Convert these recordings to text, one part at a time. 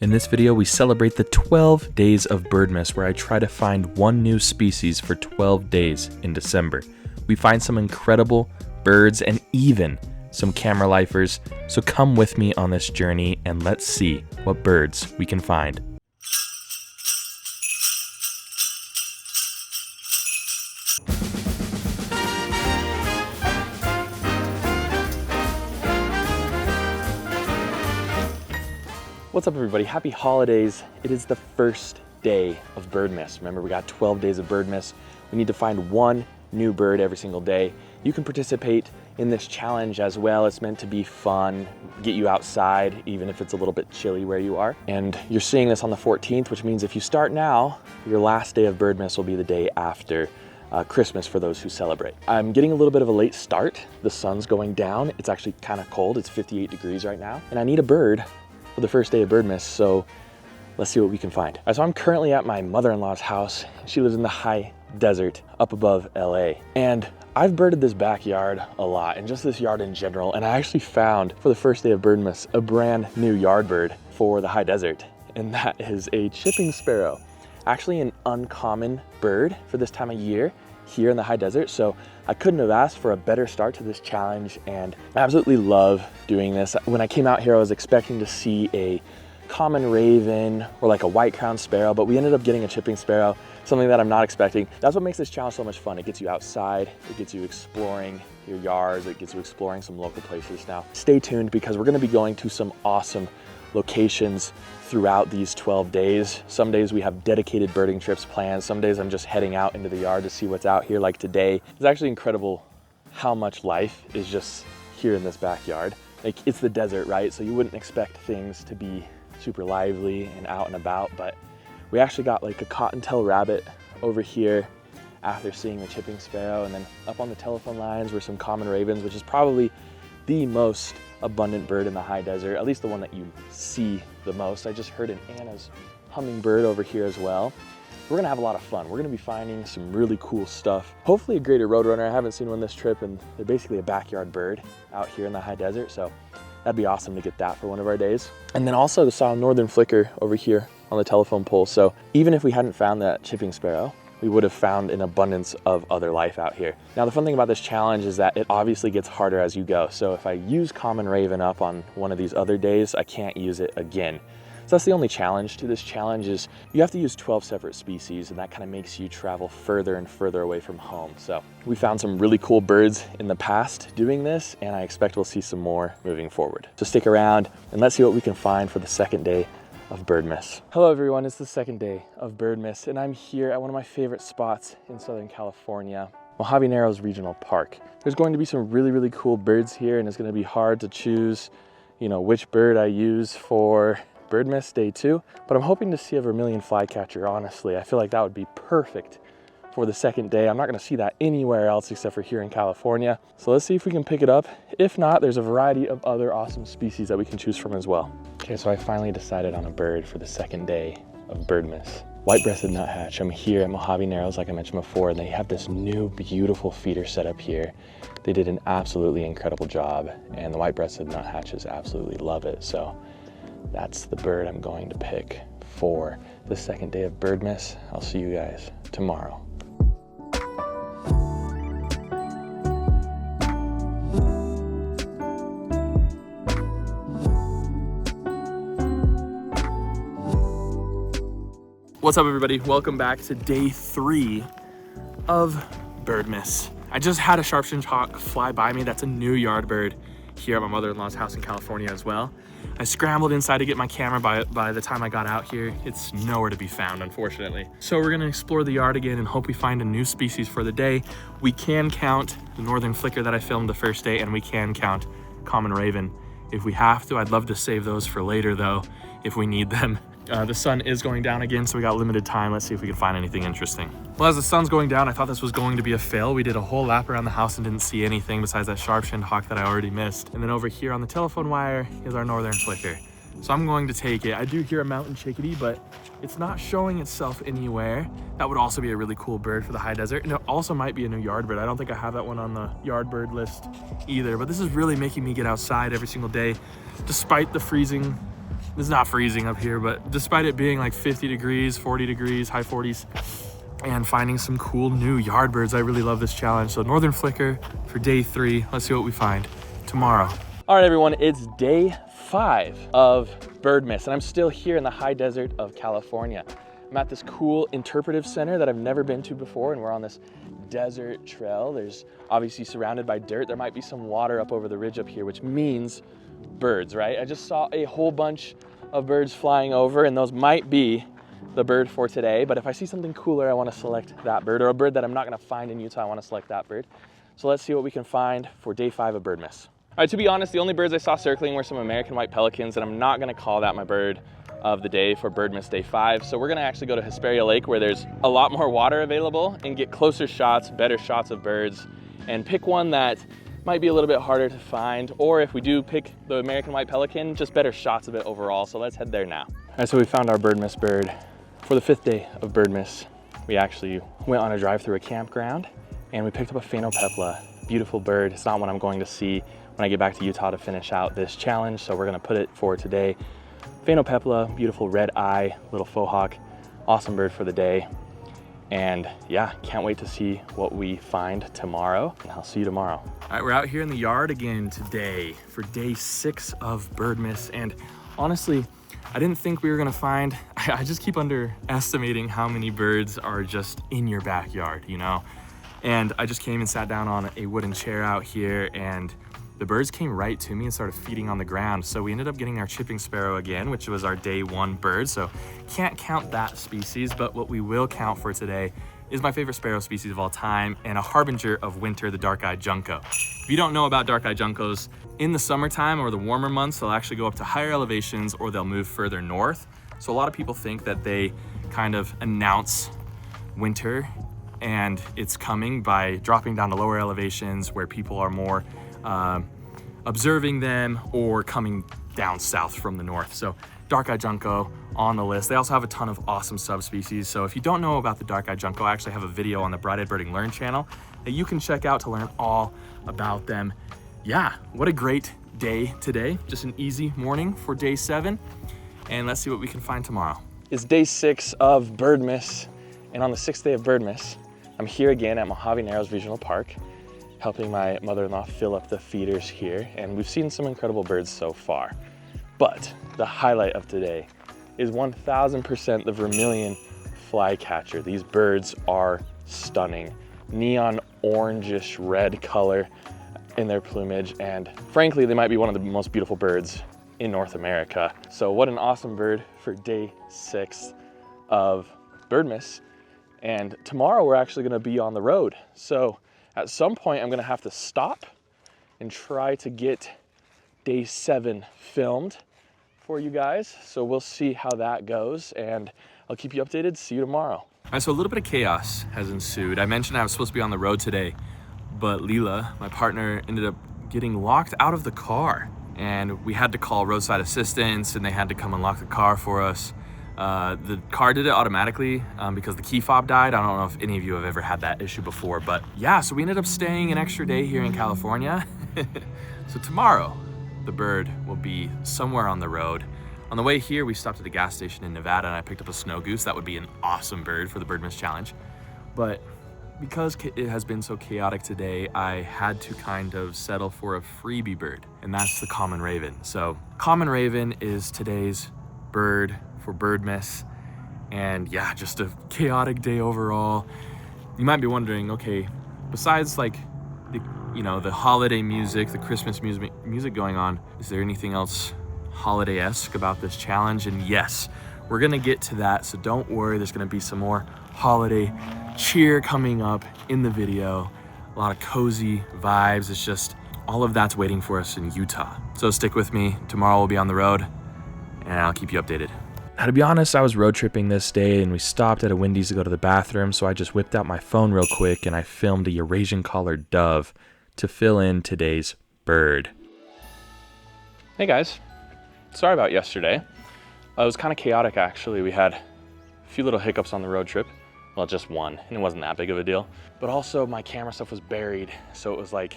In this video, we celebrate the 12 days of Birdmas, where I try to find one new species for 12 days in December. We find some incredible birds and even some camera lifers, so come with me on this journey and let's see what birds we can find. What's up everybody, happy holidays. It is the first day of Birdmas. Remember, we got 12 days of Birdmas. We need to find one new bird every single day. You can participate in this challenge as well. It's meant to be fun, get you outside, even if it's a little bit chilly where you are. And you're seeing this on the 14th, which means if you start now, your last day of Birdmas will be the day after Christmas for those who celebrate. I'm getting a little bit of a late start. The sun's going down. It's actually kind of cold. It's 58 degrees right now. And I need a bird for the first day of Birdmas, so let's see what we can find. All right, so I'm currently at my mother-in-law's house. She lives in the high desert up above LA. And I've birded this backyard a lot, and just this yard in general, and I actually found, for the first day of Birdmas, a brand new yard bird for the high desert, and that is a chipping sparrow. Actually an uncommon bird for this time of year here in the high desert, so I couldn't have asked for a better start to this challenge, and I absolutely love doing this. When I came out here, I was expecting to see a common raven or like a white-crowned sparrow, but we ended up getting a chipping sparrow, something that I'm not expecting. That's what makes this challenge so much fun. It gets you outside, it gets you exploring your yards, it gets you exploring some local places. Now, stay tuned because we're gonna be going to some awesome locations throughout these 12 days. Some days we have dedicated birding trips planned. Some days I'm just heading out into the yard to see what's out here. Like today, it's actually incredible how much life is just here in this backyard. Like, it's the desert, right? So you wouldn't expect things to be super lively and out and about, but we actually got like a cottontail rabbit over here after seeing the chipping sparrow, and then up on the telephone lines were some common ravens, which is probably the most abundant bird in the high desert, at least the one that you see the most. I just heard an Anna's hummingbird over here as well. We're gonna have a lot of fun. We're gonna be finding some really cool stuff. Hopefully a greater roadrunner. I haven't seen one this trip, and they're basically a backyard bird out here in the high desert, so that'd be awesome to get that for one of our days. And then also saw a northern flicker over here on the telephone pole. So even if we hadn't found that chipping sparrow, we would have found an abundance of other life out here. Now, the fun thing about this challenge is that it obviously gets harder as you go. So if I use common raven up on one of these other days, I can't use it again. So that's the only challenge to this challenge, is you have to use 12 separate species, and that kind of makes you travel further and further away from home. So we found some really cool birds in the past doing this, and I expect we'll see some more moving forward. So stick around and let's see what we can find for the second day of Birdmas. Hello everyone, it's the second day of Birdmas, and I'm here at one of my favorite spots in Southern California, Mojave Narrows Regional Park. There's going to be some really cool birds here, and it's going to be hard to choose, which bird I use for Birdmas day 2, but I'm hoping to see a vermilion flycatcher. Honestly, I feel like that would be perfect for the second day. I'm not going to see that anywhere else except for here in California. So let's see if we can pick it up. If not, there's a variety of other awesome species that we can choose from as well. Okay, so I finally decided on a bird for the second day of Birdmas. White-breasted nuthatch. I'm here at Mojave Narrows, like I mentioned before, and they have this new beautiful feeder set up here. They did an absolutely incredible job, and the white-breasted nuthatches absolutely love it. So that's the bird I'm going to pick for the second day of Birdmas. I'll see you guys tomorrow. What's up everybody? Welcome back to day 3 of Birdmas. I just had a sharp-shinned hawk fly by me. That's a new yard bird here at my mother-in-law's house in California as well. I scrambled inside to get my camera. By the time I got out here, it's nowhere to be found, unfortunately. So we're gonna explore the yard again and hope we find a new species for the day. We can count the northern flicker that I filmed the first day, and we can count common raven if we have to. I'd love to save those for later though, if we need them. The sun is going down again, so we got limited time. Let's see if we can find anything interesting. Well, as the sun's going down, I thought this was going to be a fail. We did a whole lap around the house and didn't see anything besides that sharp-shinned hawk that I already missed. And then over here on the telephone wire is our northern flicker. So I'm going to take it. I do hear a mountain chickadee, but it's not showing itself anywhere. That would also be a really cool bird for the high desert. And it also might be a new yard bird. I don't think I have that one on the yard bird list either, but this is really making me get outside every single day, despite the freezing It's not freezing up here, but despite it being like 50 degrees, 40 degrees, high 40s, and finding some cool new yard birds, I really love this challenge. So Northern Flicker for day 3. Let's see what we find tomorrow. All right, everyone, it's day 5 of Birdmas, and I'm still here in the high desert of California. I'm at this cool interpretive center that I've never been to before, and we're on this desert trail. There's obviously surrounded by dirt. There might be some water up over the ridge up here, which means birds, right? I just saw a whole bunch of birds flying over, and those might be the bird for today. But if I see something cooler, I want to select that bird, or a bird that I'm not going to find in Utah, I want to select that bird. So let's see what we can find for day 5 of Birdmas. All right, to be honest, the only birds I saw circling were some American white pelicans, and I'm not going to call that my bird of the day for Birdmas day 5. So we're going to actually go to Hesperia Lake, where there's a lot more water available, and get closer shots, better shots of birds, and pick one that might be a little bit harder to find, or if we do pick the American white pelican, just better shots of it overall. So let's head there now. All right, so we found our Birdmas bird. For the 5th day of Birdmas, we actually went on a drive through a campground, and we picked up a phainopepla. Beautiful bird. It's not one I'm going to see when I get back to Utah to finish out this challenge, so we're gonna put it for today. Phainopepla, beautiful red eye, little faux hawk, awesome bird for the day. And yeah, can't wait to see what we find tomorrow, and I'll see you tomorrow. All right, we're out here in the yard again today for day 6 of Birdmas, and honestly, I didn't think we were gonna find, I just keep underestimating how many birds are just in your backyard, you know? And I just came and sat down on a wooden chair out here, and the birds came right to me and started feeding on the ground. So we ended up getting our chipping sparrow again, which was our day 1 bird. So can't count that species, but what we will count for today is my favorite sparrow species of all time, and a harbinger of winter, the dark-eyed junco. If you don't know about dark-eyed juncos, in the summertime or the warmer months, they'll actually go up to higher elevations, or they'll move further north. So a lot of people think that they kind of announce winter and it's coming by dropping down to lower elevations where people are more observing them, or coming down south from the north. So dark-eyed junco on the list. They also have a ton of awesome subspecies. So if you don't know about the dark-eyed junco, I actually have a video on the Bright-Eyed Birding Learn channel that you can check out to learn all about them. Yeah, what a great day today. Just an easy morning for day 7. And let's see what we can find tomorrow. It's day 6 of Birdmas, and on the 6th day of Birdmas, I'm here again at Mojave Narrows Regional Park, helping my mother-in-law fill up the feeders here, and we've seen some incredible birds so far. But the highlight of today is 1000% the vermilion flycatcher. These birds are stunning. Neon orangish red color in their plumage, and frankly, they might be one of the most beautiful birds in North America. So what an awesome bird for day 6 of Birdmas. And tomorrow we're actually gonna be on the road. So at some point I'm gonna have to stop and try to get day 7 filmed for you guys. So we'll see how that goes, and I'll keep you updated. See you tomorrow. All right, so a little bit of chaos has ensued. I mentioned I was supposed to be on the road today, but Leela, my partner, ended up getting locked out of the car, and we had to call roadside assistance, and they had to come unlock the car for us. The car did it automatically because the key fob died. I don't know if any of you have ever had that issue before, but yeah, so we ended up staying an extra day here in California. So tomorrow, the bird will be somewhere on the road. On the way here, we stopped at a gas station in Nevada, and I picked up a snow goose. That would be an awesome bird for the Birdmas Challenge. But because it has been so chaotic today, I had to kind of settle for a freebie bird, and that's the common raven. So common raven is today's bird for Birdmas, and yeah, just a chaotic day overall. You might be wondering, okay, besides like the holiday music, the Christmas music going on, is there anything else holiday-esque about this challenge? And yes, we're gonna get to that, so don't worry, there's gonna be some more holiday cheer coming up in the video. A lot of cozy vibes. It's just all of that's waiting for us in Utah. So stick with me. Tomorrow we'll be on the road, and I'll keep you updated. Now, to be honest, I was road tripping this day, and we stopped at a Wendy's to go to the bathroom, so I just whipped out my phone real quick and I filmed a Eurasian collared dove to fill in today's bird. Hey guys, sorry about yesterday. It was kind of chaotic actually. We had a few little hiccups on the road trip. Well, just one, and it wasn't that big of a deal. But also my camera stuff was buried, so it was like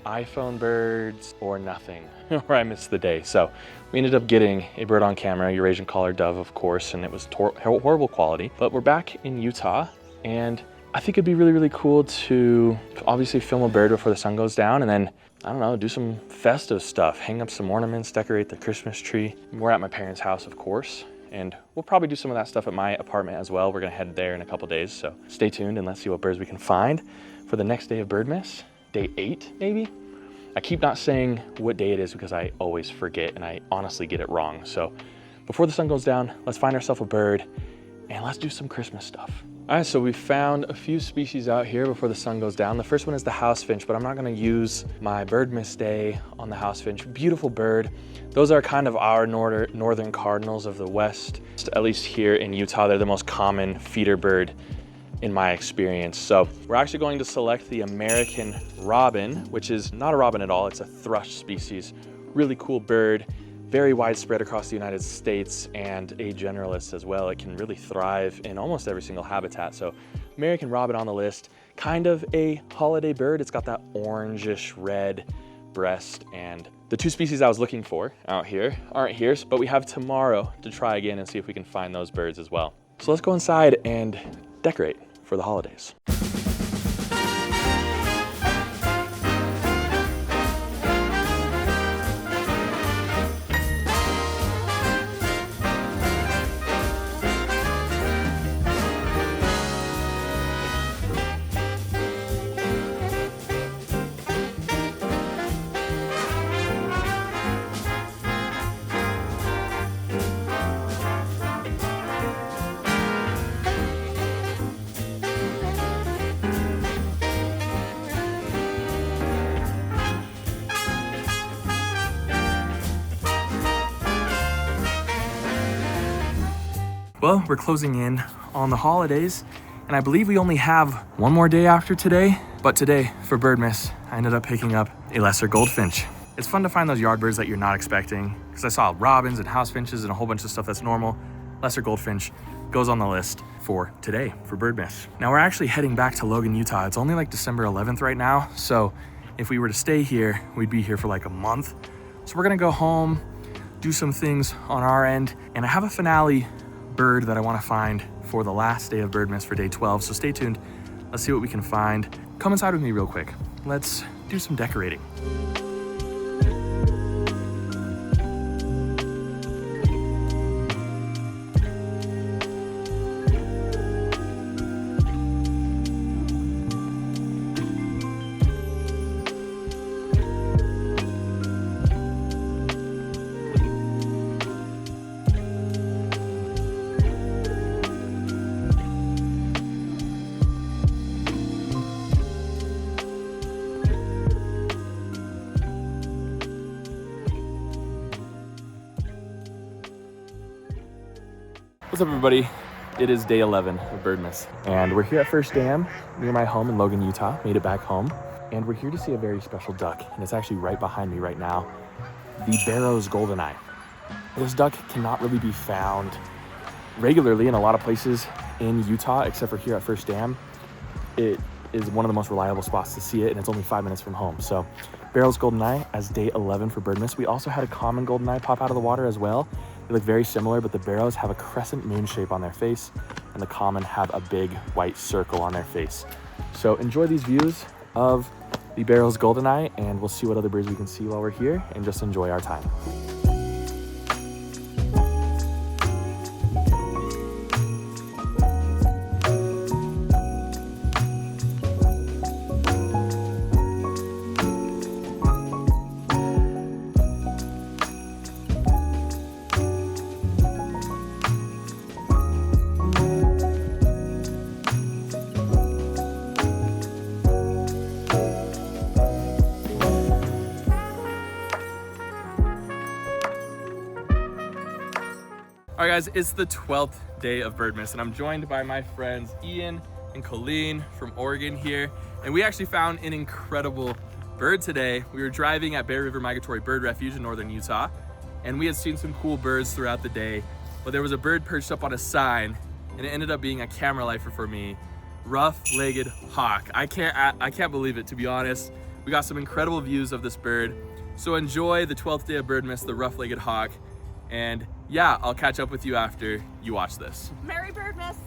iPhone birds or nothing, or I missed the day. So we ended up getting a bird on camera, Eurasian collared dove, of course, and it was horrible quality. But we're back in Utah, and I think it'd be really, really cool to obviously film a bird before the sun goes down, and then, I don't know, do some festive stuff, hang up some ornaments, decorate the Christmas tree. We're at my parents' house, of course, and we'll probably do some of that stuff at my apartment as well. We're gonna head there in a couple days, so stay tuned and let's see what birds we can find for the next day of Birdmas. Day 8, maybe? I keep not saying what day it is because I always forget and I honestly get it wrong. So before the sun goes down, let's find ourselves a bird and let's do some Christmas stuff. All right, so we found a few species out here before the sun goes down. The first one is the house finch, but I'm not gonna use my Birdmas day on the house finch. Beautiful bird. Those are kind of our northern cardinals of the West. At least here in Utah, they're the most common feeder bird in my experience. So we're actually going to select the American robin, which is not a robin at all, it's a thrush species. Really cool bird, very widespread across the United States and a generalist as well. It can really thrive in almost every single habitat. So American robin on the list, kind of a holiday bird. It's got that orangish red breast, and the two species I was looking for out here aren't here, but we have tomorrow to try again and see if we can find those birds as well. So let's go inside and decorate for the holidays. Well, we're closing in on the holidays, and I believe we only have one more day after today. But today, for Birdmas, I ended up picking up a lesser goldfinch. It's fun to find those yard birds that you're not expecting, because I saw robins and house finches and a whole bunch of stuff that's normal. Lesser goldfinch goes on the list for today, for Birdmas. Now we're actually heading back to Logan, Utah. It's only like December 11th right now, so if we were to stay here, we'd be here for like a month. So we're gonna go home, do some things on our end, and I have a finale bird that I want to find for the last day of Birdmas for day 12, so stay tuned. Let's see what we can find. Come inside with me real quick. Let's do some decorating. What's up, everybody? It is day 11 of Birdmas, and we're here at First Dam near my home in Logan, Utah. Made it back home, and we're here to see a very special duck, and it's actually right behind me right now, the Barrow's goldeneye. This duck cannot really be found regularly in a lot of places in Utah, except for here at First Dam. It is one of the most reliable spots to see it, and it's only 5 minutes from home. So Barrow's goldeneye as day 11 for Birdmas. We also had a common goldeneye pop out of the water as well. They look very similar, but the Barrows have a crescent moon shape on their face, and the common have a big white circle on their face. So enjoy these views of the Barrow's goldeneye, and we'll see what other birds we can see while we're here, and just enjoy our time. All right, guys, it's the 12th day of Birdmas, and I'm joined by my friends Ian and Colleen from Oregon here, and we actually found an incredible bird today. We were driving at Bear River Migratory Bird Refuge in northern Utah, and we had seen some cool birds throughout the day, but there was a bird perched up on a sign, and it ended up being a camera lifer for me. Rough-legged hawk. I can't believe it, to be honest. We got some incredible views of this bird. So enjoy the 12th day of Birdmas, the rough-legged hawk. And yeah, I'll catch up with you after you watch this. Merry Birdmas!